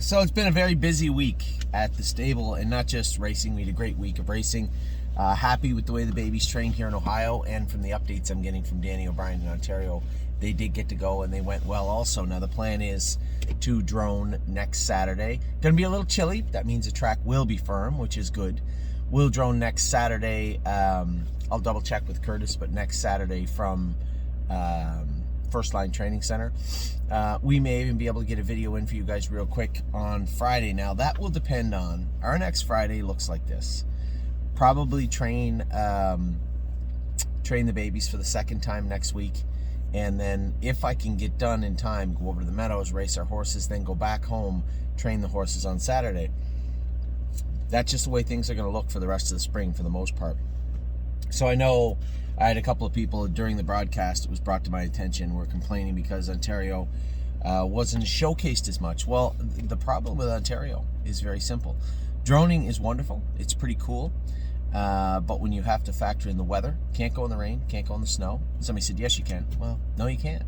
So it's been a very busy week at the stable, and not just racing. We had a great week of racing. Happy with the way the babies trained here in Ohio, and from the updates I'm getting from Danny O'Brien in Ontario, they did get to go and they went well also. Now the plan is to drone next Saturday. Going to be a little chilly. That means the track will be firm, which is good. We'll drone next Saturday. I'll double check with Curtis, but next Saturday from First Line Training Center. We may even be able to get a video in for you guys real quick on Friday. Now that will depend on, our next Friday looks like this. Probably train the babies for the second time next week, and then if I can get done in time, go over to the meadows, race our horses, then go back home, train the horses on Saturday. That's just the way things are going to look for the rest of the spring for the most part. So I know I had a couple of people during the broadcast, it was brought to my attention, were complaining because Ontario wasn't showcased as much. Well, the problem with Ontario is very simple. Droning is wonderful. It's pretty cool. But when you have to factor in the weather, can't go in the rain, can't go in the snow. Somebody said, yes, you can. Well, no, you can't.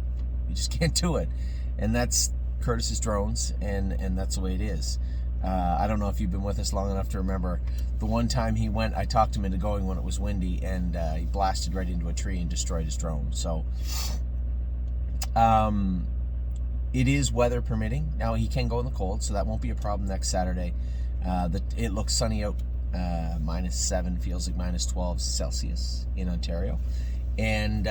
You just can't do it. And that's Curtis's drones, and that's the way it is. I don't know if you've been with us long enough to remember the one time he went, I talked him into going when it was windy, and he blasted right into a tree and destroyed his drone. So it is weather permitting. Now he can go in the cold, so that won't be a problem next Saturday. It looks sunny out, -7, feels like -12 Celsius in Ontario, and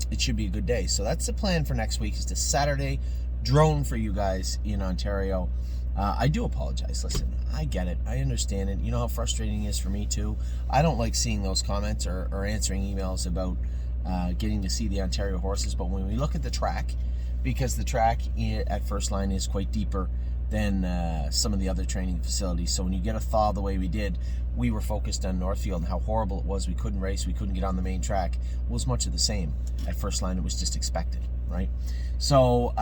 it should be a good day. So that's the plan for next week, is to Saturday drone for you guys in Ontario. I do apologize. Listen, I get it. I understand it. You know how frustrating it is for me too. I don't like seeing those comments or answering emails about getting to see the Ontario horses. But when we look at the track, because the track at First Line is quite deeper than some of the other training facilities. So when you get a thaw the way we did, we were focused on Northfield and how horrible it was. We couldn't race. We couldn't get on the main track. It was much of the same. At First Line, it was just expected, right? So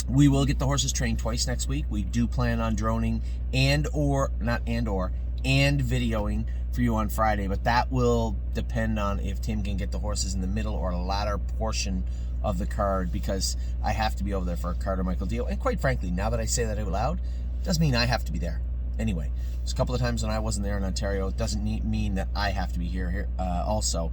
we will get the horses trained twice next week. We do plan on droning and videoing for you on Friday, but that will depend on if Tim can get the horses in the middle or latter portion of the card, because I have to be over there for a Carter Michael deal. And quite frankly, now that I say that out loud, it doesn't mean I have to be there. Anyway, there's a couple of times when I wasn't there in Ontario. It doesn't mean that I have to be here also.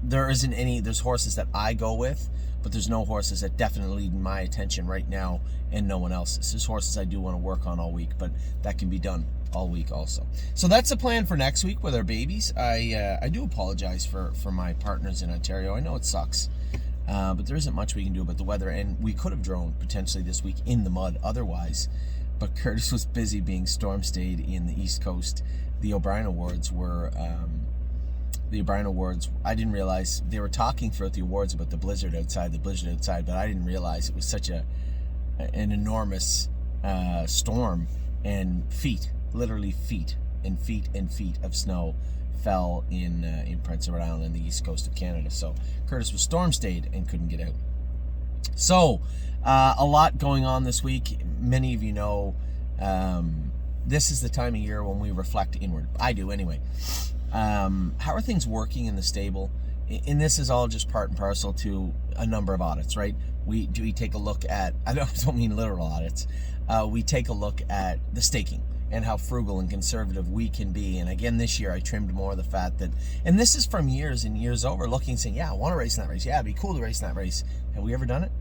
There's horses that I go with, but there's no horses that definitely need my attention right now, and no one else's. There's horses I do want to work on all week, but that can be done all week also. So that's the plan for next week with our babies. I do apologize for my partners in Ontario. I know it sucks, but there isn't much we can do about the weather, and we could have droned potentially this week in the mud otherwise, but Curtis was busy being storm stayed in the East Coast. The O'Brien Awards were... I didn't realize they were talking throughout the awards about the blizzard outside, but I didn't realize it was such an enormous storm, and literally feet of snow fell in Prince Edward Island and the east coast of Canada. So Curtis was storm stayed and couldn't get out. So a lot going on this week. Many of you know this is the time of year when we reflect inward. I do anyway. How are things working in the stable? And this is all just part and parcel to a number of audits, right? We take a look at, I don't mean literal audits, we take a look at the staking and how frugal and conservative we can be. And again, this year I trimmed more of the fat that, and this is from years and years over, looking, saying, yeah, I want to race in that race. Yeah, it'd be cool to race in that race. Have we ever done it?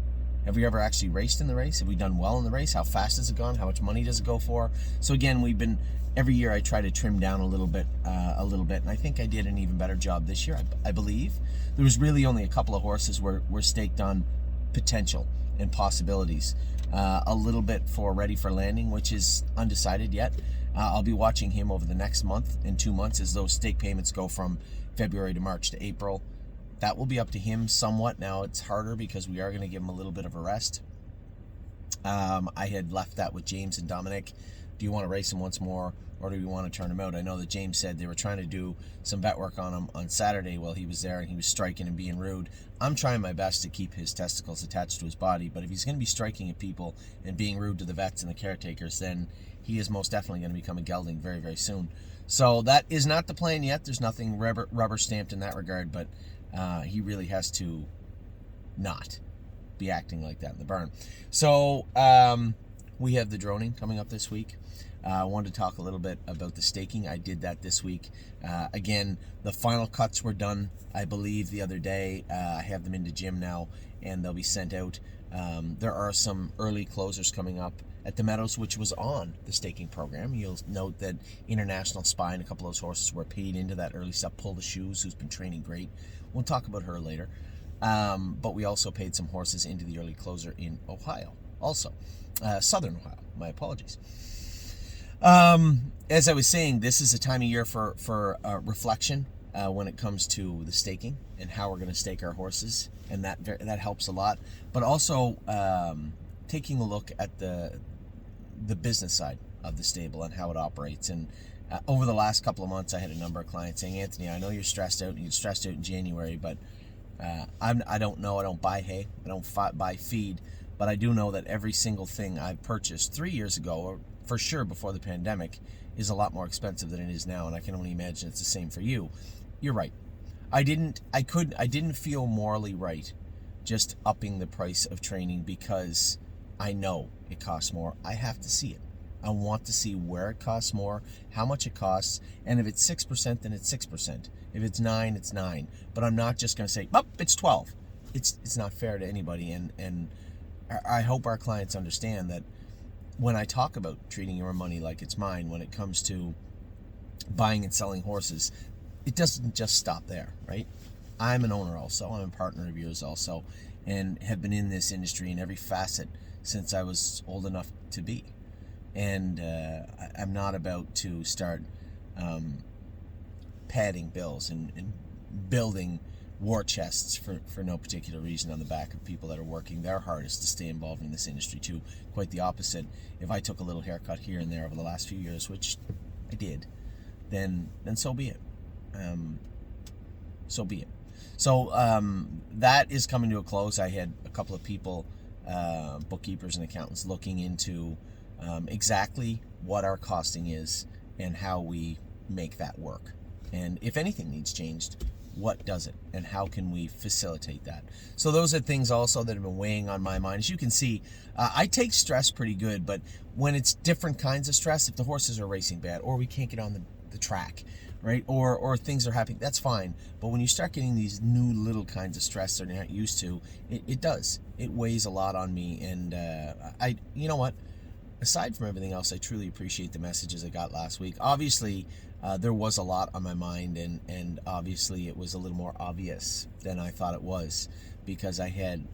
Have we ever actually raced in the race? Have we done well in the race? How fast has it gone? How much money does it go for? So again, every year I try to trim down a little bit, and I think I did an even better job this year. I believe there was really only a couple of horses were staked on potential and possibilities. A little bit for Ready for Landing, which is undecided yet. I'll be watching him over the next month and 2 months as those stake payments go from February to March to April. That will be up to him somewhat. Now it's harder because we are going to give him a little bit of a rest. I had left that with James and Dominic. Do you want to race him once more, or do you want to turn him out? I know that James said they were trying to do some vet work on him on Saturday while he was there, and he was striking and being rude. I'm trying my best to keep his testicles attached to his body, but if he's going to be striking at people and being rude to the vets and the caretakers, then he is most definitely going to become a gelding very, very soon. So that is not the plan yet. There's nothing rubber stamped in that regard, but he really has to not. be acting like that in the barn. So we have the droning coming up this week. I wanted to talk a little bit about the staking. I did that this week. Again, the final cuts were done, I believe, the other day. I have them in the gym now, and they'll be sent out. There are some early closers coming up at the Meadows, which was on the staking program. You'll note that International Spy and a couple of those horses were paid into that early stuff. Pull the Shoes, who's been training great. We'll talk about her later. But we also paid some horses into the early closer in Ohio, also. Southern Ohio, my apologies. As I was saying, this is a time of year for reflection when it comes to the staking and how we're going to stake our horses, and that helps a lot. But also taking a look at the business side of the stable and how it operates. And over the last couple of months, I had a number of clients saying, "Anthony, I know you're stressed out, and you're stressed out in January, but I don't know. I don't buy hay. I don't buy feed, but I do know that every single thing I purchased 3 years ago, or for sure before the pandemic, is a lot more expensive than it is now, and I can only imagine it's the same for you." You're right. I didn't feel morally right just upping the price of training because I know it costs more. I have to see it. I want to see where it costs more, how much it costs, and if it's 6%, then it's 6%. If it's 9, it's 9. But I'm not just going to say, it's 12. It's not fair to anybody, and I hope our clients understand that when I talk about treating your money like it's mine, when it comes to buying and selling horses, it doesn't just stop there, right? I'm an owner also. I'm a partner of yours also, and have been in this industry in every facet since I was old enough to be. And I'm not about to start padding bills and building war chests for no particular reason on the back of people that are working their hardest to stay involved in this industry too. Quite the opposite. If I took a little haircut here and there over the last few years, which I did, then so be it. So be it. So that is coming to a close. I had a couple of people, bookkeepers and accountants, looking into exactly what our costing is and how we make that work. And if anything needs changed, what does it, and how can we facilitate that? So those are things also that have been weighing on my mind. As you can see, I take stress pretty good, but when it's different kinds of stress, if the horses are racing bad, or we can't get on the track, right, or things are happening, that's fine. But when you start getting these new little kinds of stress that you're not used to, it weighs a lot on me. And you know what, aside from everything else, I truly appreciate the messages I got last week. Obviously, there was a lot on my mind, and obviously it was a little more obvious than I thought it was, because I had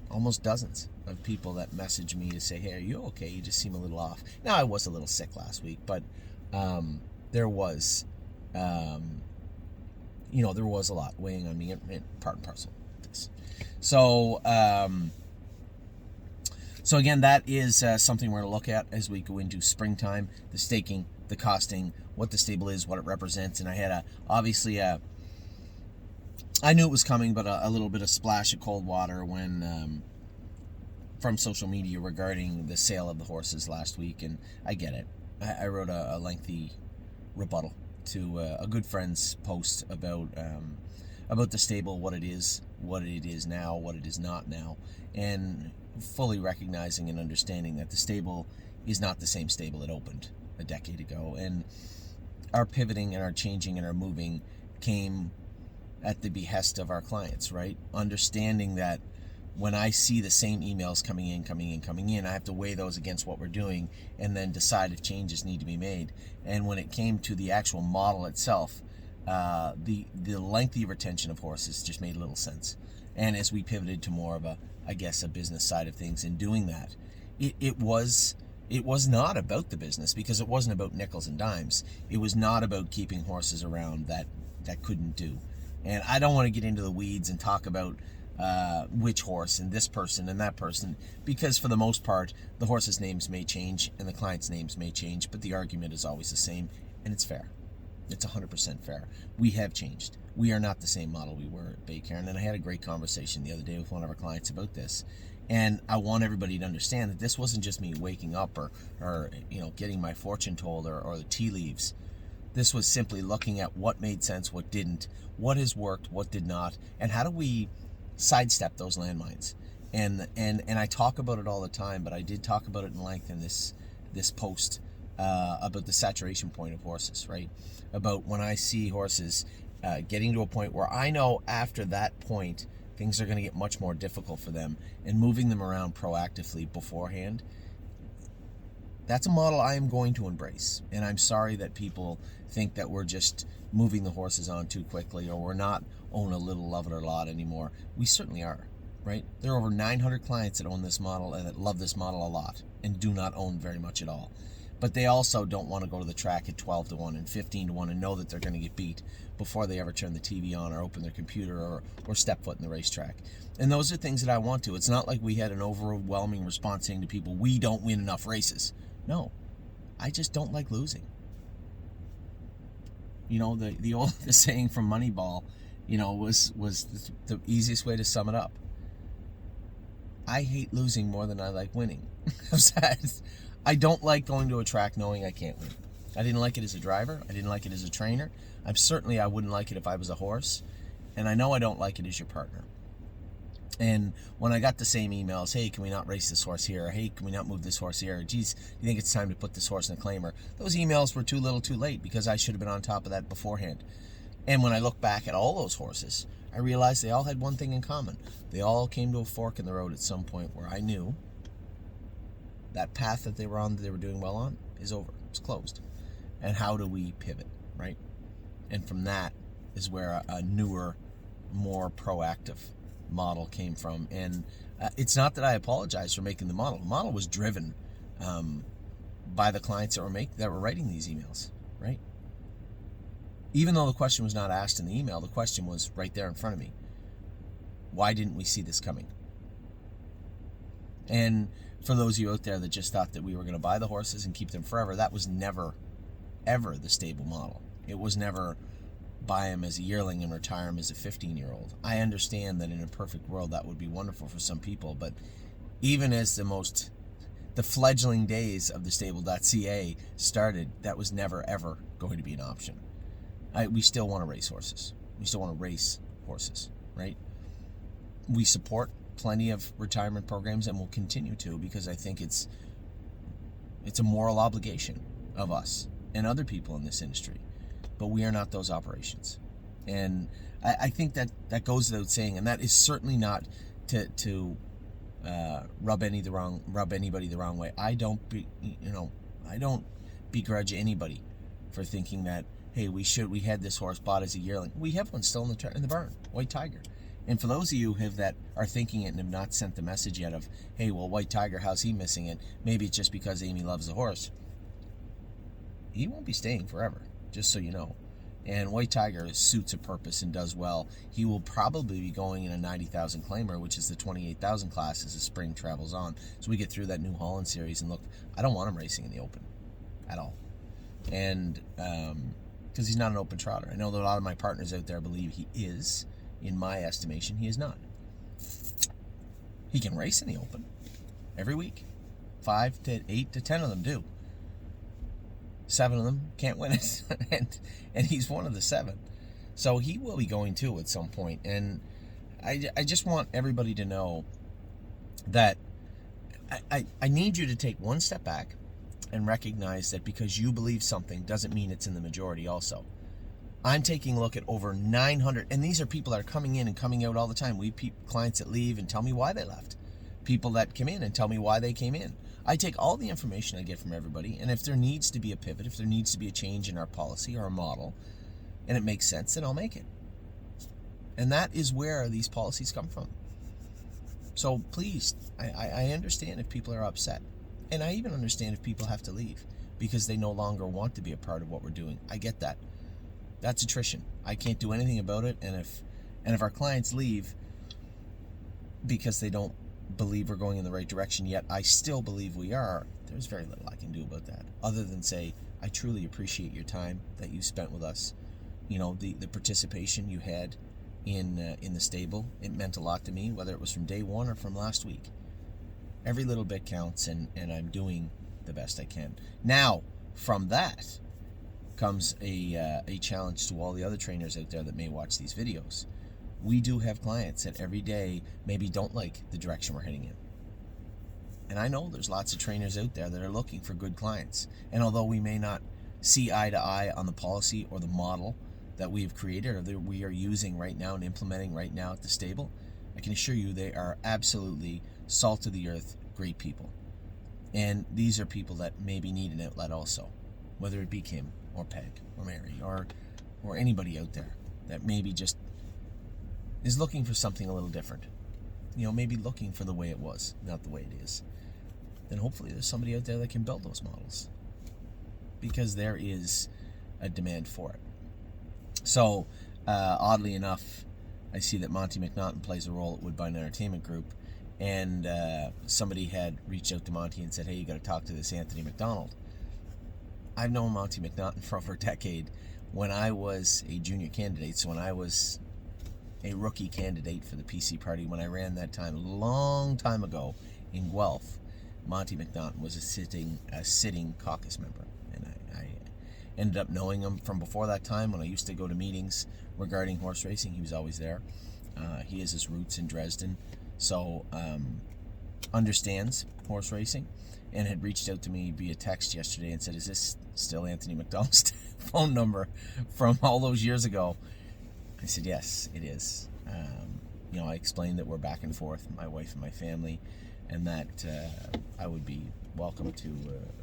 almost dozens of people that messaged me to say, "Hey, are you okay? You just seem a little off." Now, I was a little sick last week, but there was, there was a lot weighing on me, and part and parcel of this. So again, that is something we're going to look at as we go into springtime: the staking, the costing, what the stable is, what it represents. And I had I knew it was coming, but a little bit of splash of cold water when from social media regarding the sale of the horses last week, and I get it. I wrote a lengthy rebuttal to a good friend's post about the stable, what it is now, what it is not now, and fully recognizing and understanding that the stable is not the same stable it opened a decade ago. And our pivoting and our changing and our moving came at the behest of our clients, right? Understanding that when I see the same emails coming in, I have to weigh those against what we're doing and then decide if changes need to be made. And when it came to the actual model itself, the lengthy retention of horses just made little sense. And as we pivoted to more of a business side of things, in doing that, it was not about the business, because it wasn't about nickels and dimes. It was not about keeping horses around that couldn't do. And I don't want to get into the weeds and talk about which horse and this person and that person, because for the most part, the horses' names may change and the clients' names may change, but the argument is always the same, and it's fair. It's 100% fair. We have changed. We are not the same model we were at Bay Cairn, and I had a great conversation the other day with one of our clients about this. And I want everybody to understand that this wasn't just me waking up or getting my fortune told or the tea leaves. This was simply looking at what made sense, what didn't, what has worked, what did not, and how do we sidestep those landmines. And I talk about it all the time, but I did talk about it in length in this post about the saturation point of horses, right? About when I see horses getting to a point where I know after that point things are going to get much more difficult for them, and moving them around proactively beforehand. That's a model I am going to embrace, and I'm sorry that people think that we're just moving the horses on too quickly, or we're not own a little, love it or lot anymore. We certainly are, right? There are over 900 clients that own this model and that love this model a lot and do not own very much at all. But they also don't want to go to the track at 12 to 1 and 15 to 1 and know that they're going to get beat before they ever turn the TV on or open their computer or step foot in the racetrack. And those are things that I want to. It's not like we had an overwhelming response saying to people, we don't win enough races. No, I just don't like losing. You know, the old saying from Moneyball, you know, was the easiest way to sum it up. I hate losing more than I like winning. I don't like going to a track knowing I can't win. I didn't like it as a driver. I didn't like it as a trainer. I wouldn't like it if I was a horse. And I know I don't like it as your partner. And when I got the same emails, hey, can we not race this horse here? Hey, can we not move this horse here? Geez, you think it's time to put this horse in a claimer? Those emails were too little too late, because I should have been on top of that beforehand. And when I look back at all those horses, I realized they all had one thing in common. They all came to a fork in the road at some point where I knew that path that they were on, that they were doing well on, is over. It's closed. And how do we pivot, right? And from that is where a newer, more proactive model came from. And it's not that I apologize for making the model. The model was driven by the clients that were writing these emails, right? Even though the question was not asked in the email, the question was right there in front of me. Why didn't we see this coming? And for those of you out there that just thought that we were going to buy the horses and keep them forever, that was never, ever the stable model. It was never buy him as a yearling and retire him as a 15-year-old. I understand that in a perfect world that would be wonderful for some people, but even as the fledgling days of the stable.ca started, that was never, ever going to be an option. We still want to race horses. We still want to race horses, right? We support plenty of retirement programs and will continue to, because I think it's a moral obligation of us and other people in this industry. But we are not those operations. And I think that goes without saying, and that is certainly not to rub anybody the wrong way. I don't begrudge anybody for thinking that, hey, we had this horse bought as a yearling. We have one still in the barn, White Tiger. And for those of you that are thinking it and have not sent the message yet of, hey, well, White Tiger, how's he missing it? Maybe it's just because Amy loves the horse. He won't be staying forever, just so you know. And White Tiger suits a purpose and does well. He will probably be going in a 90,000 claimer, which is the 28,000 class as the spring travels on. So we get through that New Holland series, and look, I don't want him racing in the open at all. And because he's not an open trotter. I know that a lot of my partners out there believe he is. In my estimation, he is not. He can race in the open every week. 5 to 8 to 10 of them do. 7 of them can't win it, and he's one of the 7. So he will be going too at some point. And I just want everybody to know that I need you to take one step back and recognize that because you believe something doesn't mean it's in the majority also. I'm taking a look at over 900, and these are people that are coming in and coming out all the time. We clients that leave and tell me why they left. People that come in and tell me why they came in. I take all the information I get from everybody, and if there needs to be a pivot, if there needs to be a change in our policy or our model, and it makes sense, then I'll make it. And that is where these policies come from. So please, I understand if people are upset. And I even understand if people have to leave because they no longer want to be a part of what we're doing. I get that. That's attrition. I can't do anything about it. And if our clients leave because they don't believe we're going in the right direction, yet I still believe we are, there's very little I can do about that, other than say, I truly appreciate your time that you spent with us. You know, the participation you had in the stable, it meant a lot to me, whether it was from day one or from last week. Every little bit counts, and I'm doing the best I can. Now, from that comes a challenge to all the other trainers out there that may watch these videos. we do have clients that every day maybe don't like the direction we're heading in. And I know there's lots of trainers out there that are looking for good clients. And although we may not see eye to eye on the policy or the model that we've created or that we are using right now and implementing right now at the stable, I can assure you they are absolutely salt of the earth, great people. And these are people that maybe need an outlet also, whether it be Kim or Peg or Mary or anybody out there that maybe just is looking for something a little different. Maybe looking for the way it was, not the way it is. Then hopefully there's somebody out there that can build those models, because there is a demand for it. So, oddly enough, I see that Monty McNaughton plays a role at Woodbine Entertainment Group, and somebody had reached out to Monty and said, hey, you got to talk to this Anthony McDonald. I've known Monty McNaughton for over a decade. When I was a junior candidate, so when I was a rookie candidate for the PC party, when I ran that time, a long time ago in Guelph, Monty McNaughton was a sitting caucus member. And I ended up knowing him from before that time when I used to go to meetings regarding horse racing. He was always there. He has his roots in Dresden, so understands horse racing, and had reached out to me via text yesterday and said, is this still Anthony McDonald's phone number from all those years ago? I said, yes, it is. I explained that we're back and forth, my wife and my family, and that I would be welcome to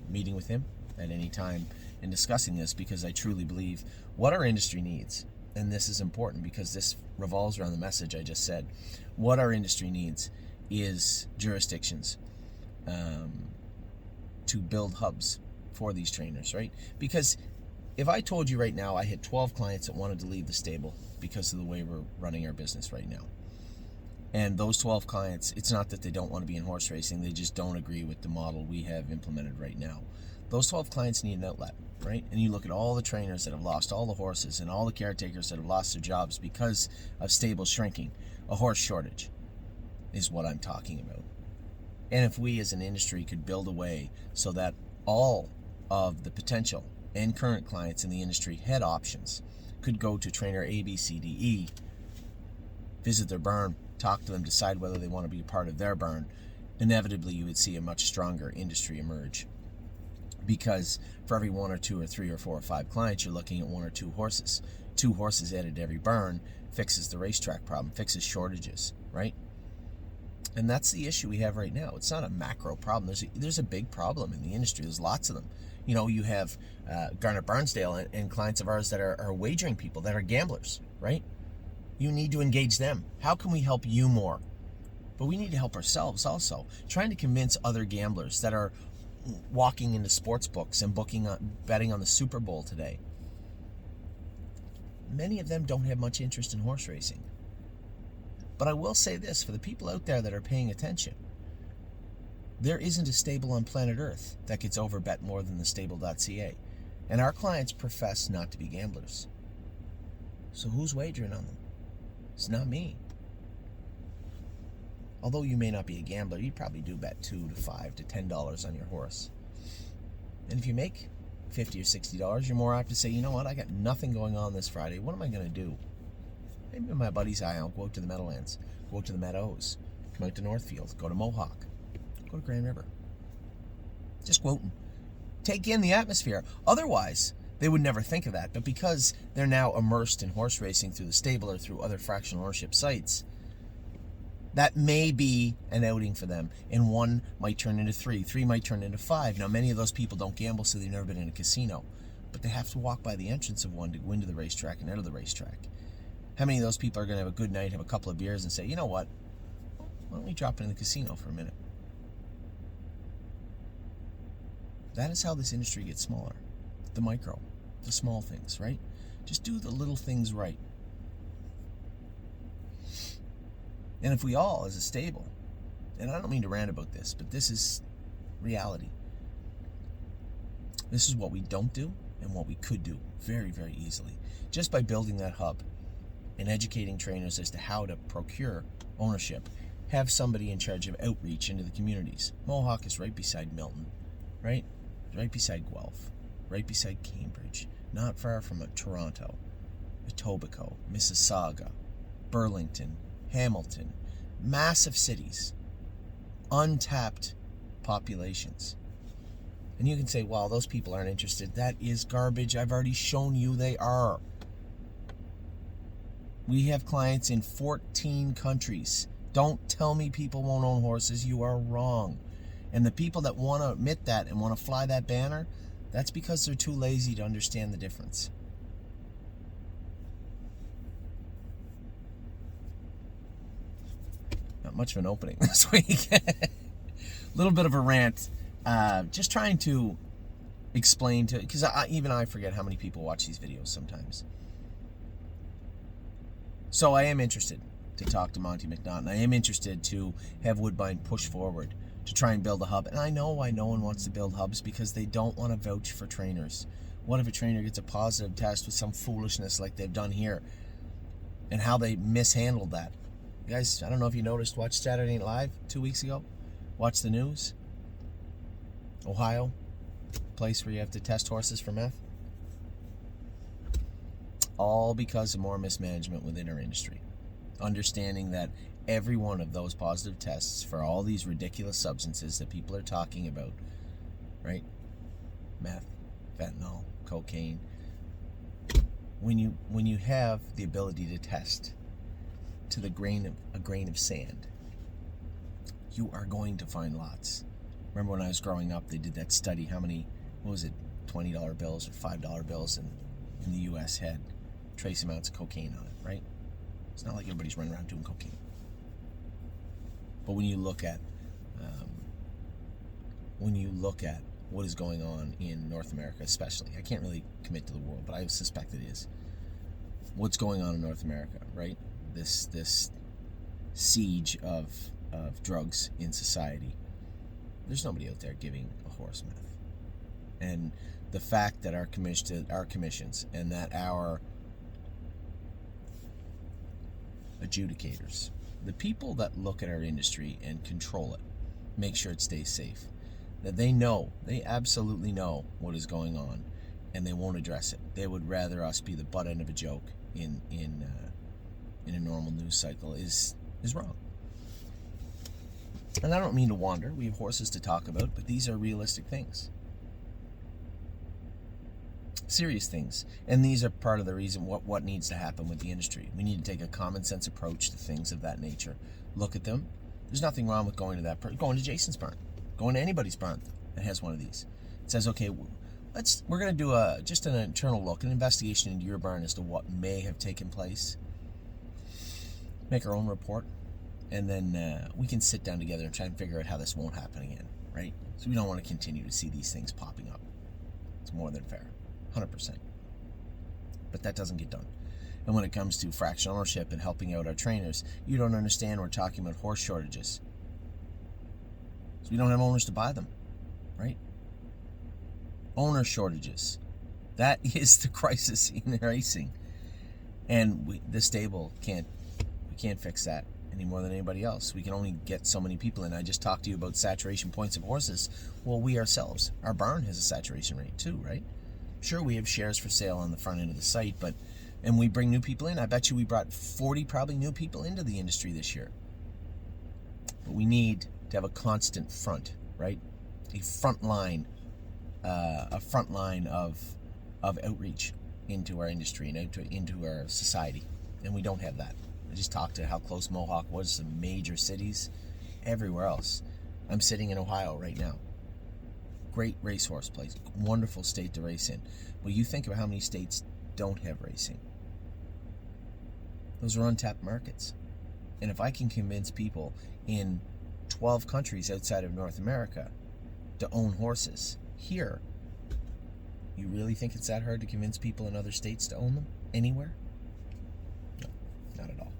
meeting with him at any time and discussing this, because I truly believe what our industry needs, and this is important because this revolves around the message I just said, what our industry needs is jurisdictions to build hubs for these trainers, right? Because if I told you right now I had 12 clients that wanted to leave the stable because of the way we're running our business right now, and those 12 clients, it's not that they don't want to be in horse racing, they just don't agree with the model we have implemented right now. Those 12 clients need an outlet, right? And you look at all the trainers that have lost all the horses and all the caretakers that have lost their jobs because of stables shrinking. A horse shortage is what I'm talking about. And if we as an industry could build a way so that all of the potential and current clients in the industry had options, could go to trainer A, B, C, D, E, visit their barn, talk to them, decide whether they want to be a part of their barn, inevitably you would see a much stronger industry emerge. Because for every 1 or 2 or 3 or 4 or 5 clients, you're looking at 1 or 2 horses. 2 horses added to every barn fixes the racetrack problem, fixes shortages, right? And that's the issue we have right now. It's not a macro problem. There's a big problem in the industry. There's lots of them. You have Garnet Barnsdale and clients of ours that are wagering people, that are gamblers, right? You need to engage them. How can we help you more? But we need to help ourselves also. Trying to convince other gamblers that are walking into sports books and betting on the Super Bowl today. Many of them don't have much interest in horse racing. But I will say this, for the people out there that are paying attention, there isn't a stable on planet Earth that gets overbet more than the stable.ca. And our clients profess not to be gamblers. So who's wagering on them? It's not me. Although you may not be a gambler, you probably do bet $2 to $5 to $10 on your horse. And if you make $50 or $60, you're more apt to say, you know what, I got nothing going on this Friday. What am I going to do? Maybe my buddy's eye, I'll go out to the Meadowlands, go out to the Meadows, come out to Northfield, go to Mohawk, go to Grand River. Just go out and take in the atmosphere. Otherwise, they would never think of that. But because they're now immersed in horse racing through the stable or through other fractional ownership sites, that may be an outing for them. And 1 might turn into 3. 3 might turn into 5. Now, many of those people don't gamble, so they've never been in a casino. But they have to walk by the entrance of one to go into the racetrack and out of the racetrack. How many of those people are going to have a good night, have a couple of beers, and say, you know what, why don't we drop in the casino for a minute? That is how this industry gets smaller. The micro, the small things, right? Just do the little things right. And if we all, as a stable, and I don't mean to rant about this, but this is reality. This is what we don't do and what we could do very, very easily. Just by building that hub and educating trainers as to how to procure ownership, have somebody in charge of outreach into the communities. Mohawk is right beside Milton, right? Right beside Guelph, right beside Cambridge, not far from Toronto, Etobicoke, Mississauga, Burlington, Hamilton, massive cities, untapped populations. And you can say, well, those people aren't interested. That is garbage. I've already shown you they are. We have clients in 14 countries. Don't tell me people won't own horses. You are wrong. And the people that want to admit that and want to fly that banner, that's because they're too lazy to understand the difference. Not much of an opening this week. A little bit of a rant. Just trying to explain to, because even I forget how many people watch these videos sometimes. So I am interested to talk to Monty McNaughton. I am interested to have Woodbine push forward to try and build a hub. And I know why no one wants to build hubs, because they don't want to vouch for trainers. What if a trainer gets a positive test with some foolishness like they've done here, and how they mishandled that? You guys, I don't know if you noticed, watch Saturday Night Live 2 weeks ago. Watch the news. Ohio, place where you have to test horses for meth. All because of more mismanagement within our industry. Understanding that every one of those positive tests for all these ridiculous substances that people are talking about, right? Meth, fentanyl, cocaine. When you have the ability to test to a grain of sand, you are going to find lots. Remember when I was growing up, they did that study, how many, what was it, $20 bills or $5 bills in the U.S. had trace amounts of cocaine on it, right? It's not like everybody's running around doing cocaine. But when you look at what is going on in North America, especially, I can't really commit to the world, but I suspect it is. What's going on in North America, right? This siege of drugs in society. There's nobody out there giving a horse meth. And the fact that our commissions and that our adjudicators, the people that look at our industry and control it, make sure it stays safe, that they absolutely know what is going on, and they won't address it. They would rather us be the butt end of a joke in a normal news cycle is wrong. And I don't mean to wander. We have horses to talk about, but these are realistic things. Serious things. And these are part of the reason what needs to happen with the industry. We need to take a common sense approach to things of that nature. Look at them. There's nothing wrong with going to Jason's barn, going to anybody's barn that has one of these. It says, okay, we're going to do just an internal look, an investigation into your barn as to what may have taken place. Make our own report. And then we can sit down together and try and figure out how this won't happen again, right? So we don't want to continue to see these things popping up. It's more than fair, 100%. But that doesn't get done. And when it comes to fractional ownership and helping out our trainers, you don't understand we're talking about horse shortages. So we don't have owners to buy them, right? Owner shortages. That is the crisis in racing. And the stable can't fix that any more than anybody else. We can only get so many people in. I just talked to you about saturation points of horses. Well, we ourselves, our barn has a saturation rate too, right? Sure, we have shares for sale on the front end of the site, and we bring new people in. I bet you we brought 40 probably new people into the industry this year. But we need to have a constant front, right? A front line of outreach into our industry and into our society. And we don't have that. I just talked to how close Mohawk was to major cities, everywhere else. I'm sitting in Ohio right now. Great racehorse place, wonderful state to race in. Well, you think about how many states don't have racing. Those are untapped markets. And if I can convince people in 12 countries outside of North America to own horses here, you really think it's that hard to convince people in other states to own them anywhere? No, not at all.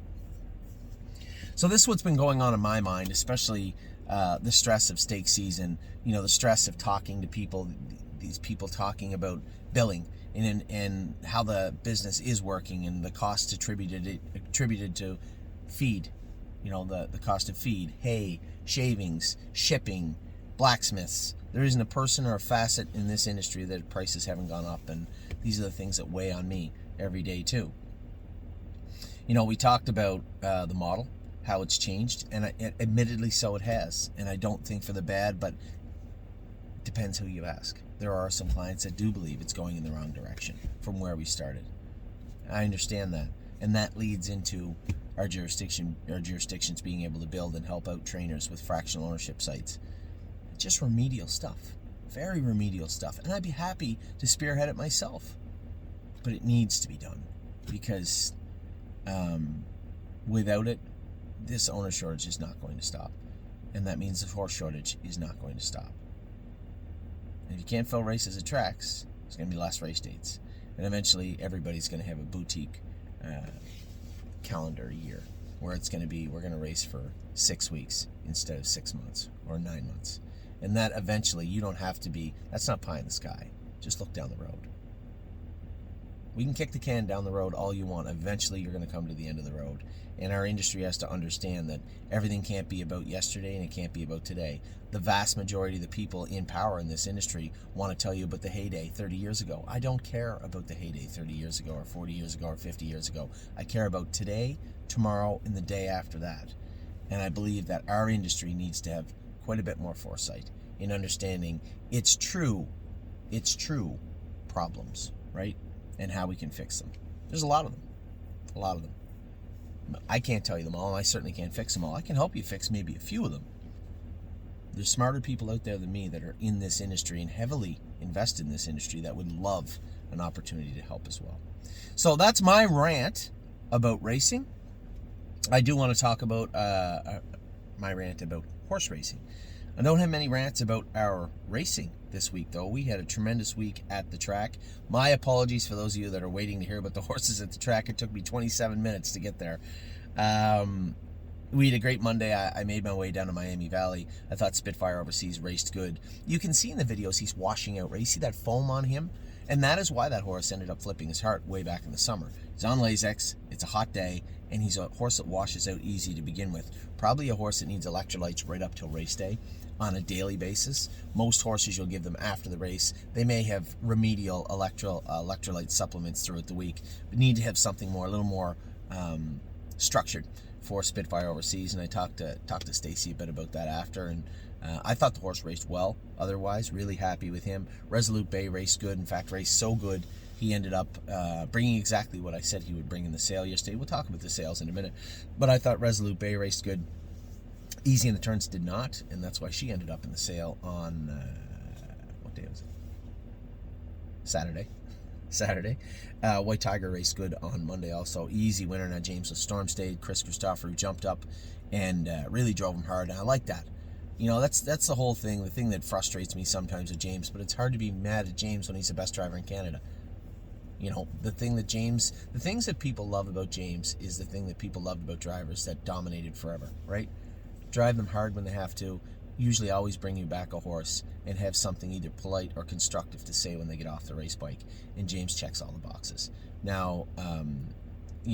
So this is what's been going on in my mind, especially the stress of stake season, the stress of talking to people, these people talking about billing and how the business is working and the costs attributed to feed, the cost of feed, hay, shavings, shipping, blacksmiths. There isn't a person or a facet in this industry that prices haven't gone up, and these are the things that weigh on me every day too. We talked about the model, how it's changed, and admittedly so it has. And I don't think for the bad, but it depends who you ask. There are some clients that do believe it's going in the wrong direction from where we started. I understand that. And that leads into our jurisdictions being able to build and help out trainers with fractional ownership sites. Just remedial stuff. Very remedial stuff. And I'd be happy to spearhead it myself. But it needs to be done. Because without it, this owner shortage is not going to stop. And that means the horse shortage is not going to stop. And if you can't fill races at tracks, there's going to be less race dates. And eventually everybody's going to have a boutique calendar year where it's going to be, we're going to race for 6 weeks instead of 6 months or 9 months. And that eventually you don't have to be, that's not pie in the sky. Just look down the road. We can kick the can down the road all you want. Eventually you're going to come to the end of the road. And our industry has to understand that everything can't be about yesterday and it can't be about today. The vast majority of the people in power in this industry want to tell you about the heyday 30 years ago. I don't care about the heyday 30 years ago or 40 years ago or 50 years ago. I care about today, tomorrow, and the day after that. And I believe that our industry needs to have quite a bit more foresight in understanding its true problems, right? And how we can fix them. There's a lot of them. I can't tell you them all, and I certainly can't fix them all. I can help you fix maybe a few of them. There's smarter people out there than me that are in this industry and heavily invested in this industry that would love an opportunity to help as well. So that's my rant about racing. I do want to talk about my rant about horse racing. I don't have many rants about our racing this week, though. We had a tremendous week at the track. My apologies for those of you that are waiting to hear about the horses at the track. It took me 27 minutes to get there. We had a great Monday. I made my way down to Miami Valley. I thought Spitfire Overseas raced good. You can see in the videos he's washing out. Right? You see that foam on him? And that is why that horse ended up flipping his heart way back in the summer. He's on Lasix. It's a hot day. And he's a horse that washes out easy to begin with. Probably a horse that needs electrolytes right up till race day on a daily basis. Most horses you'll give them after the race. They may have remedial electrolyte supplements throughout the week, but need to have something more, a little more structured for Spitfire Overseas. And I talked to Stacy a bit about that after, and I thought the horse raced well. Otherwise, really happy with him. Resolute Bay raced good. In fact, raced so good he ended up bringing exactly what I said he would bring in the sale yesterday. We'll talk about the sales in a minute. But I thought Resolute Bay raced good. Easy in the Turns did not, and that's why she ended up in the sale on, what day was it? Saturday. White Tiger raced good on Monday also. Easy winner. Now James Storm stayed. Chris Christopher, who jumped up and really drove him hard, and I like that. That's the whole thing, the thing that frustrates me sometimes with James, but it's hard to be mad at James when he's the best driver in Canada. The things that people love about James is the thing that people loved about drivers that dominated forever, right? Drive them hard when they have to, usually always bring you back a horse, and have something either polite or constructive to say when they get off the race bike. And James checks all the boxes. Now,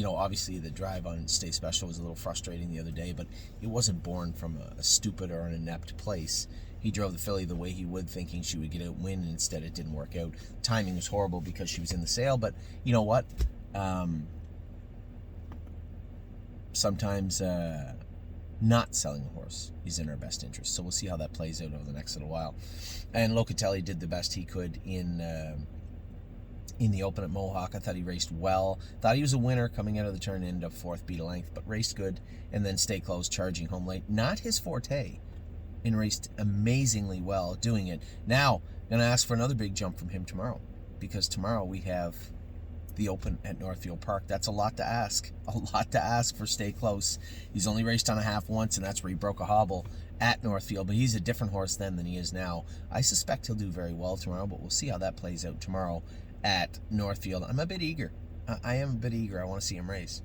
obviously the drive on Stay Special was a little frustrating the other day, but it wasn't born from a stupid or an inept place. He drove the filly the way he would, thinking she would get out and win, and instead it didn't work out. Timing was horrible because she was in the sale, but you know what? Sometimes not selling a horse is in our best interest. So we'll see how that plays out over the next little while. And Locatelli did the best he could in the Open at Mohawk. I thought he raced well. Thought he was a winner coming out of the turn, ended up fourth, beat a length, but raced good, and then stay close, charging home late. Not his forte, and raced amazingly well doing it. Now, going to ask for another big jump from him tomorrow, because tomorrow we have the Open at Northfield Park. That's a lot to ask. A lot to ask for Stay Close. He's only raced on a half once, and that's where he broke a hobble at Northfield, but he's a different horse then than he is now. I suspect he'll do very well tomorrow, but we'll see how that plays out tomorrow at Northfield. I'm a bit eager. I am a bit eager. I want to see him race.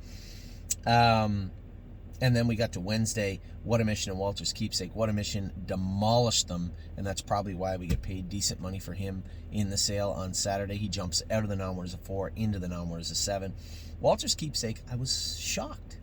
And then we got to Wednesday, What a Mission and Walter's Keepsake. What a Mission demolished them, and that's probably why we get paid decent money for him in the sale on Saturday. He jumps out of the non-word as a 4, into the non-word as a 7. Walter's Keepsake, I was shocked.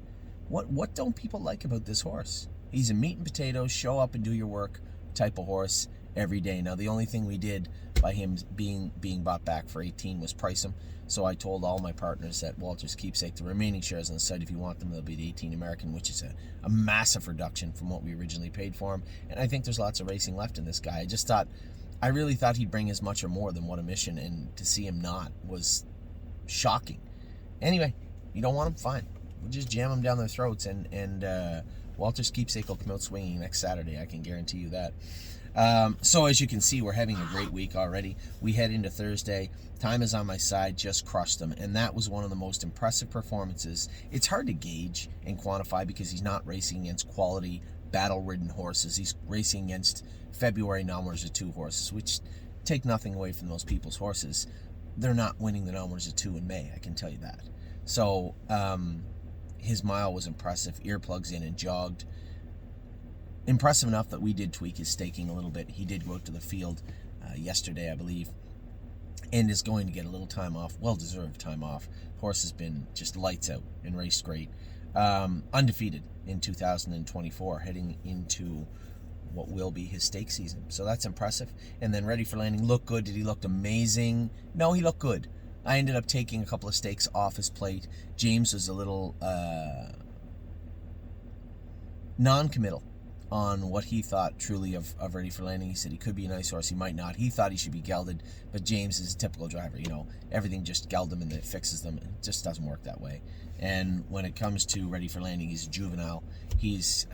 What don't people like about this horse? He's a meat and potatoes, show up and do your work type of horse every day. Now, the only thing we did by him being bought back for 18 was price him. So I told all my partners at Walter's Keepsake the remaining shares on the site, if you want them, they'll be the 18 American, which is a massive reduction from what we originally paid for him. And I think there's lots of racing left in this guy. I really thought he'd bring as much or more than what a mission, and to see him not was shocking. Anyway, you don't want him? Fine. We'll just jam them down their throats, and Walter's Keepsake will come out swinging next Saturday. I can guarantee you that. So as you can see, we're having a great week already. We head into Thursday. Time is on my side, just crushed them, and that was one of the most impressive performances. It's hard to gauge and quantify because he's not racing against quality, battle-ridden horses. He's racing against February non-winners of 2 horses, which take nothing away from those people's horses. They're not winning the non-winners of 2 in May, I can tell you that. So his mile was impressive. Earplugs in and jogged. Impressive enough that we did tweak his staking a little bit. He did go out to the field yesterday, I believe, and is going to get a little time off, well-deserved time off. Horse has been just lights out and raced great. Undefeated in 2024, heading into what will be his stake season. So that's impressive. And then Ready for Landing looked good. Did he look amazing? No, he looked good. I ended up taking a couple of stakes off his plate. James was a little non-committal on what he thought truly of Ready for Landing. He said he could be a nice horse, he might not. He thought he should be gelded, but James is a typical driver. Everything just geld them and it fixes them. It just doesn't work that way. And when it comes to Ready for Landing, he's a juvenile. He's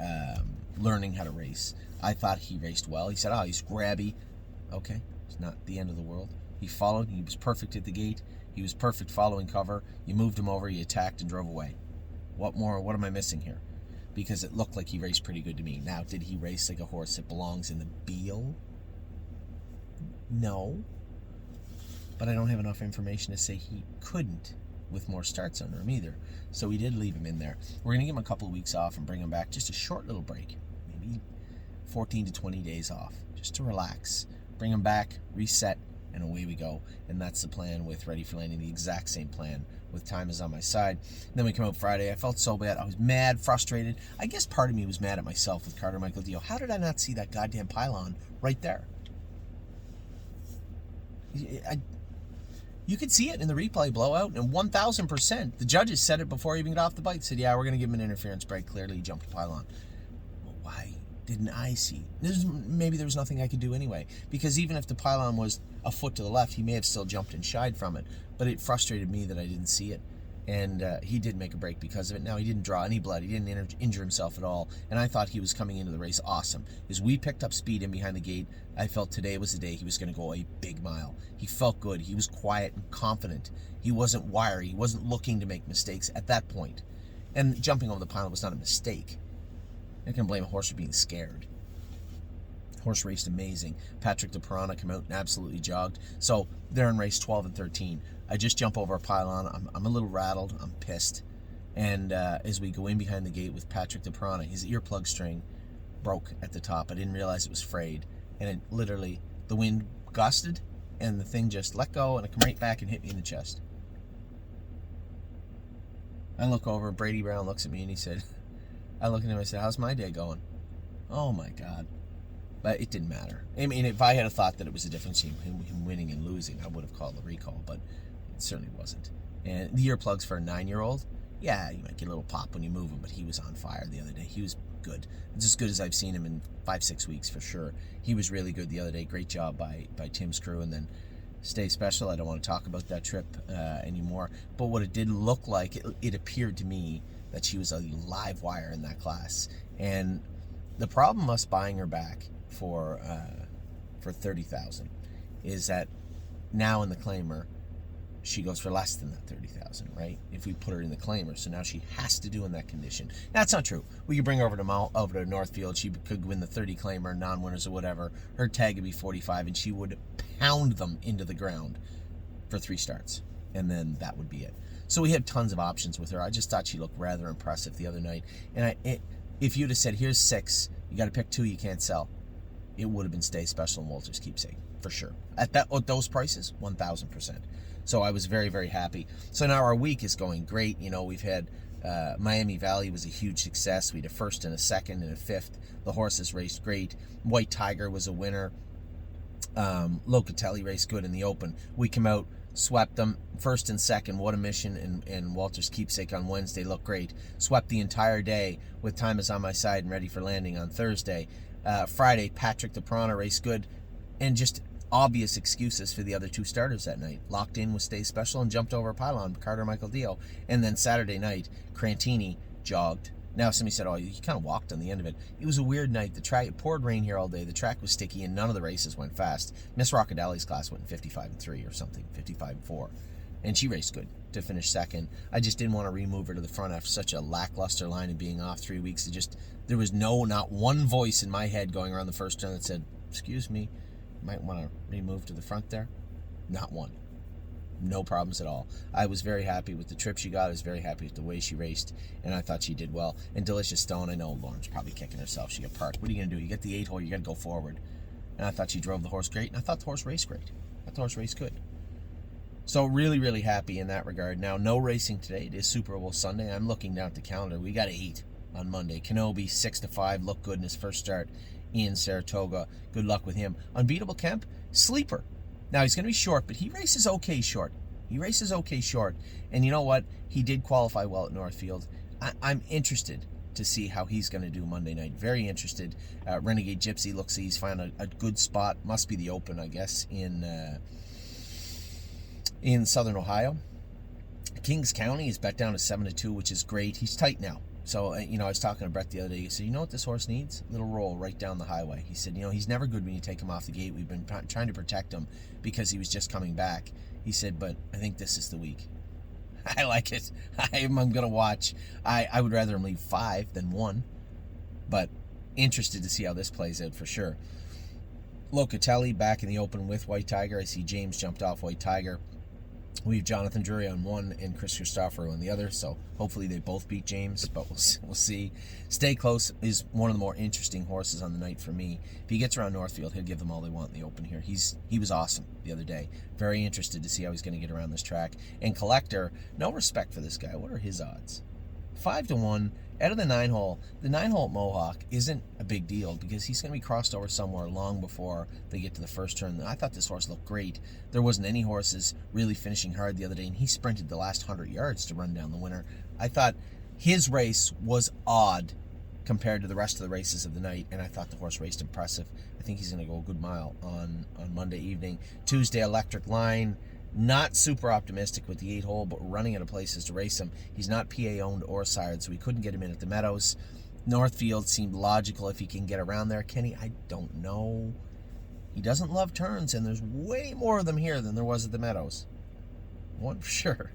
learning how to race. I thought he raced well. He said, he's grabby. Okay, it's not the end of the world. He followed. He was perfect at the gate. He was perfect following cover. You moved him over, he attacked and drove away. What more? What am I missing here? Because it looked like he raced pretty good to me. Now, did he race like a horse that belongs in the Beal? No. But I don't have enough information to say he couldn't with more starts under him either. So we did leave him in there. We're going to give him a couple of weeks off and bring him back. Just a short little break. Maybe 14 to 20 days off. Just to relax. Bring him back, reset, and away we go. And that's the plan with Ready for Landing. The exact same plan with Time is on my side. And then we come out Friday. I felt so bad. I was mad, frustrated. I guess part of me was mad at myself with Carter Michael Dio. How did I not see that goddamn pylon right there? You could see it in the replay blowout, and 1,000%. The judges said it before he even got off the bike. Said, yeah, we're going to give him an interference break. Clearly, he jumped the pylon. Well, why didn't I see? Maybe there was nothing I could do anyway. Because even if the pylon was a foot to the left, he may have still jumped and shied from it. But it frustrated me that I didn't see it. And he did make a break because of it. Now, he didn't draw any blood. He didn't injure himself at all. And I thought he was coming into the race awesome. As we picked up speed in behind the gate, I felt today was the day he was going to go a big mile. He felt good. He was quiet and confident. He wasn't wiry. He wasn't looking to make mistakes at that point. And jumping over the pylon was not a mistake. I can blame a horse for being scared. Horse raced amazing. Patrick de Piranha came out and absolutely jogged. So they're in race 12 and 13. I just jump over a pylon. I'm a little rattled. I'm pissed. And as we go in behind the gate with Patrick de Piranha, his earplug string broke at the top. I didn't realize it was frayed. And it literally, the wind gusted and the thing just let go and it came right back and hit me in the chest. I look over, Brady Brown looks at me and he said, I look at him and I said, how's my day going? Oh my God. But it didn't matter. I mean, if I had a thought that it was a difference in him winning and losing, I would have called the recall, but it certainly wasn't. And the earplugs for a 9-year-old, yeah, you might get a little pop when you move him, but he was on fire the other day. He was good. It's as good as I've seen him in 5-6 weeks for sure. He was really good the other day. Great job by Tim's crew. And then Stay Special, I don't want to talk about that trip anymore. But what it did look like, it appeared to me that she was a live wire in that class. And the problem us buying her back for $30,000 is that now in the claimer she goes for less than that $30,000, right? If we put her in the claimer, so now she has to do in that condition. That's not true. We could bring her over to Northfield. She could win the 30 claimer, non-winners or whatever. Her tag would be 45, and she would pound them into the ground for 3 starts, and then that would be it. So we had tons of options with her. I just thought she looked rather impressive the other night. And if you'd have said, "Here's 6, you got to pick 2, you can't sell," it would have been Stay Special and Walter's Keepsake for sure. At those prices, 1,000%. So I was very, very happy. So now our week is going great. You know, we've had Miami Valley was a huge success. We had a 1st and a 2nd and a 5th. The horses raced great. White Tiger was a winner. Locatelli raced good in the open. We come out Swept them first and second. What a mission! And Walter's keepsake on Wednesday looked great. Swept the entire day with Time Is On My Side and Ready for Landing on Thursday. Friday, Patrick the Piranha raced good, and just obvious excuses for the other two starters that night. Locked in with Stay Special and jumped over a pylon, Carter Michael Dio. And then Saturday night, Crantini jogged. Now somebody said, oh, he kind of walked on the end of it. It was a weird night. The track, it poured rain here all day. The track was sticky, and none of the races went fast. Miss Roccadeli's class went in 55-3 or something, 55-4. And she raced good to finish second. I just didn't want to remove her to the front after such a lackluster line and being off 3 weeks. There was not one voice in my head going around the first turn that said, excuse me, you might want to remove to the front there. Not one. No problems at all. I was very happy with the trip she got. I was very happy with the way she raced, and I thought she did well. And Delicious Stone, I know Lauren's probably kicking herself. She got parked. What are you going to do? You get the 8-hole, you got to go forward. And I thought she drove the horse great, and I thought the horse raced great. I thought the horse raced good. So really, really happy in that regard. Now, no racing today. It is Super Bowl Sunday. I'm looking down at the calendar. We got 8 on Monday. Kenobi, 6-5, looked good in his first start in Saratoga. Good luck with him. Unbeatable Kemp, sleeper. Now, he's going to be short, but he races okay short. And you know what? He did qualify well at Northfield. I'm interested to see how he's going to do Monday night. Very interested. Renegade Gypsy looks like he's found a good spot. Must be the Open, I guess, in Southern Ohio. Kings County is bet down to 7-2, which is great. He's tight now. So, I was talking to Brett the other day. He said, you know what this horse needs? A little roll right down the highway. He said, he's never good when you take him off the gate. We've been trying to protect him because he was just coming back. He said, but I think this is the week. I like it. I'm going to watch. I would rather him leave 5 than 1. But interested to see how this plays out for sure. Locatelli back in the Open with White Tiger. I see James jumped off White Tiger. We have Jonathan Drury on one and Chris Christopher on the other, so hopefully they both beat James, but we'll see. Stay Close is one of the more interesting horses on the night for me. If he gets around Northfield, he'll give them all they want in the Open here. He was awesome the other day. Very interested to see how he's going to get around this track. And Collector, no respect for this guy. What are his odds? 5-1 out of the 9-hole. The 9-hole at Mohawk isn't a big deal because he's going to be crossed over somewhere long before they get to the first turn. I thought this horse looked great. There wasn't any horses really finishing hard the other day, and he sprinted the last 100 yards to run down the winner. I thought his race was odd compared to the rest of the races of the night, and I thought the horse raced impressive. I think he's going to go a good mile on Monday evening. Tuesday, Electric Line. Not super optimistic with the 8-hole, but running out of places to race him. He's not PA-owned or sired, so we couldn't get him in at the Meadows. Northfield seemed logical if he can get around there. Kenny, I don't know. He doesn't love turns, and there's way more of them here than there was at the Meadows. One for sure.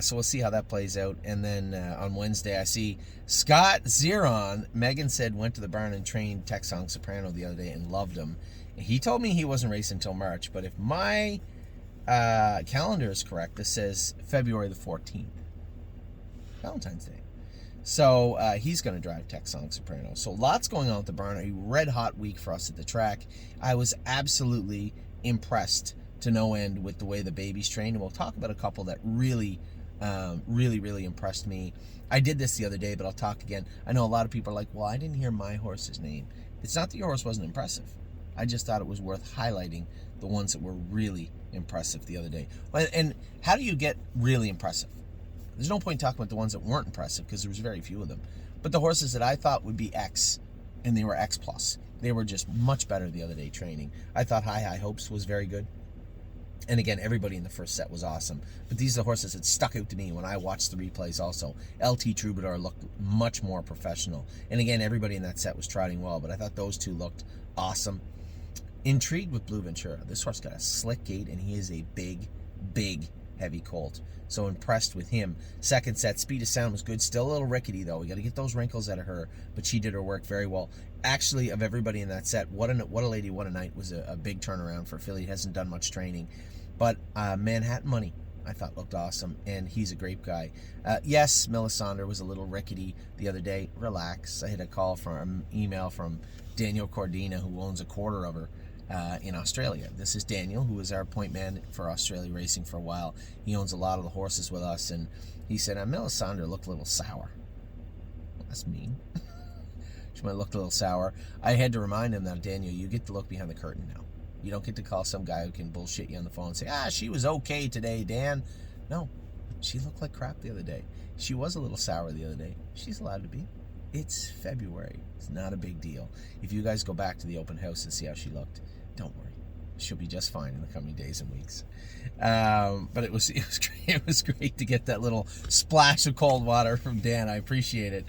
So we'll see how that plays out. And then on Wednesday, I see Scott Zeron. Megan said went to the barn and trained Texong Soprano the other day and loved him. He told me he wasn't racing until March, but if my calendar is correct, this says February the 14th, Valentine's Day. So he's going to drive Texong Soprano. So lots going on at the barn. A red hot week for us at the track. I was absolutely impressed to no end with the way the babies trained, and we'll talk about a couple that really impressed me. I did this the other day, but I'll talk again. I know a lot of people are like, well, I didn't hear my horse's name. It's not that your horse wasn't impressive. I just thought it was worth highlighting the ones that were really impressive the other day. And how do you get really impressive? There's no point talking about the ones that weren't impressive because there was very few of them. But the horses that I thought would be X, and they were X+. They were just much better the other day training. I thought High Hopes was very good. And again, everybody in the first set was awesome. But these are the horses that stuck out to me when I watched the replays also. LT Troubadour looked much more professional. And again, everybody in that set was trotting well, but I thought those two looked awesome. Intrigued with Blue Ventura. This horse got a slick gait, and he is a big, heavy colt. So impressed with him. Second set, Speed of Sound was good. Still a little rickety, though. We got to get those wrinkles out of her, but she did her work very well. Actually, of everybody in that set, What a Lady, What a Night was a big turnaround for Philly. He hasn't done much training. But Manhattan Money, I thought, looked awesome, and he's a great guy. Yes, Melisandre was a little rickety the other day. Relax. I had a call from email from Daniel Cordina, who owns a quarter of her in Australia. This is Daniel, who was our point man for Australia Racing for a while. He owns a lot of the horses with us, and he said, Melisandre looked a little sour. That's mean. She might have looked a little sour. I had to remind him that, Daniel, you get to look behind the curtain now. You don't get to call some guy who can bullshit you on the phone and say, she was okay today, Dan. No, she looked like crap the other day. She was a little sour the other day. She's allowed to be. It's February. It's not a big deal. If you guys go back to the open house and see how she looked, don't worry. She'll be just fine in the coming days and weeks. But it was great. It was great to get that little splash of cold water from Dan. I appreciate it.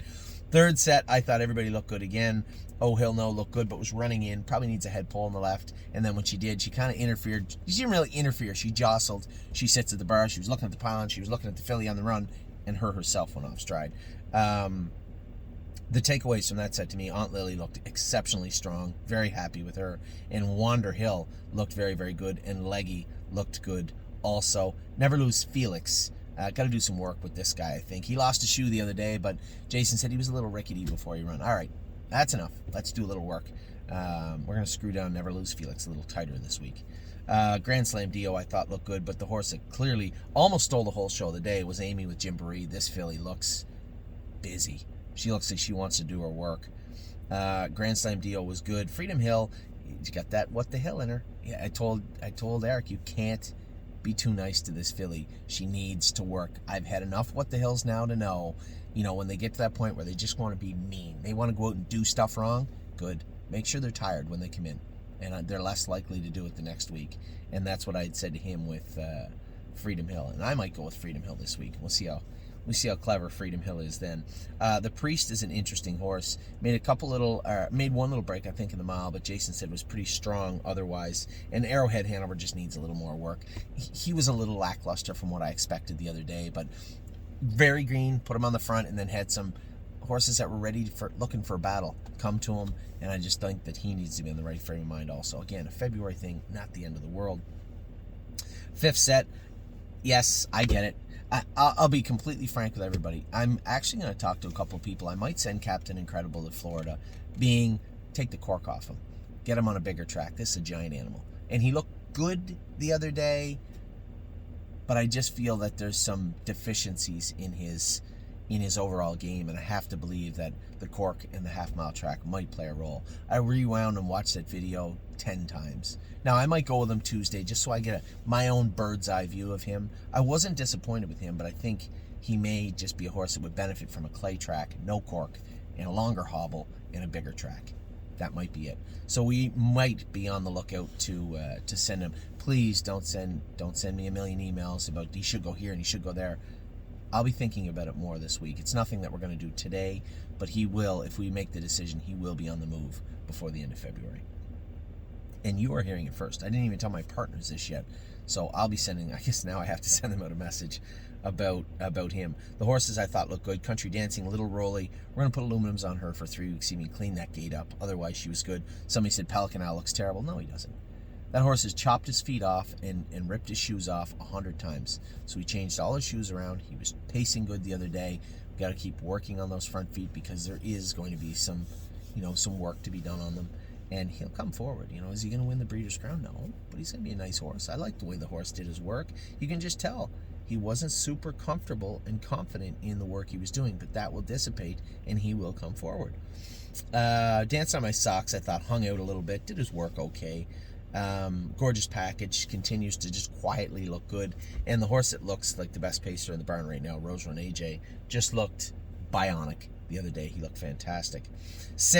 Third set, I thought everybody looked good again. Oh, Hill No looked good, but was running in. Probably needs a head pull on the left. And then when she did, she kind of interfered. She didn't really interfere. She jostled. She sits at the bar. She was looking at the pylon. She was looking at the filly on the run, and her herself went off stride. The takeaways from that set to me, Aunt Lily looked exceptionally strong. Very happy with her. And Wander Hill looked very, very good. And Leggy looked good also. Never Lose Felix. Got to do some work with this guy, I think. He lost a shoe the other day, but Jason said he was a little rickety before he run. All right, that's enough. Let's do a little work. We're going to screw down Never Lose Felix a little tighter this week. Grand Slam Dio I thought looked good, but the horse that clearly almost stole the whole show of the day was Amy with Gymboree. This filly looks busy. She looks like she wants to do her work. Grand Slam Dio was good. Freedom Hill, she got that what the hill in her. Yeah, I told Eric, you can't be too nice to this filly. She needs to work. I've had enough what the hills now to know, when they get to that point where they just want to be mean. They want to go out and do stuff wrong. Good. Make sure they're tired when they come in, and they're less likely to do it the next week. And that's what I had said to him with Freedom Hill. And I might go with Freedom Hill this week. We'll see how clever Freedom Hill is then. The Priest is an interesting horse. Made one little break, I think, in the mile, but Jason said was pretty strong otherwise. And Arrowhead Hanover just needs a little more work. He was a little lackluster from what I expected the other day, but very green, put him on the front, and then had some horses that were looking for a battle come to him, and I just think that he needs to be in the right frame of mind also. Again, a February thing, not the end of the world. Fifth set, yes, I get it. I'll be completely frank with everybody. I'm actually going to talk to a couple of people. I might send Captain Incredible to Florida, take the cork off him, get him on a bigger track. This is a giant animal. And he looked good the other day, but I just feel that there's some deficiencies in his overall game, and I have to believe that the cork and the half-mile track might play a role. I rewound and watched that video 10 times. Now, I might go with him Tuesday just so I get my own bird's-eye view of him. I wasn't disappointed with him, but I think he may just be a horse that would benefit from a clay track, no cork, and a longer hobble, and a bigger track. That might be it. So we might be on the lookout to send him. Please don't send me a million emails about he should go here and he should go there. I'll be thinking about it more this week. It's nothing that we're going to do today, but he will, if we make the decision, he will be on the move before the end of February. And you are hearing it first. I didn't even tell my partners this yet, so I'll be sending, I guess now I have to send them out a message about him. The horses I thought looked good. Country Dancing, Little Rolly. We're going to put aluminums on her for 3 weeks, see me clean that gate up. Otherwise, she was good. Somebody said Pelican Owl looks terrible. No, he doesn't. That horse has chopped his feet off and ripped his shoes off 100 times. So he changed all his shoes around. He was pacing good the other day. We've got to keep working on those front feet because there is going to be some work to be done on them. And he'll come forward. Is he going to win the Breeders' Crown? No, but he's going to be a nice horse. I like the way the horse did his work. You can just tell he wasn't super comfortable and confident in the work he was doing, but that will dissipate and he will come forward. Dance on My Socks, I thought hung out a little bit, did his work okay. Gorgeous Package continues to just quietly look good, and the horse that looks like the best pacer in the barn right now, Rose Run AJ, just looked bionic the other day. He looked fantastic. 6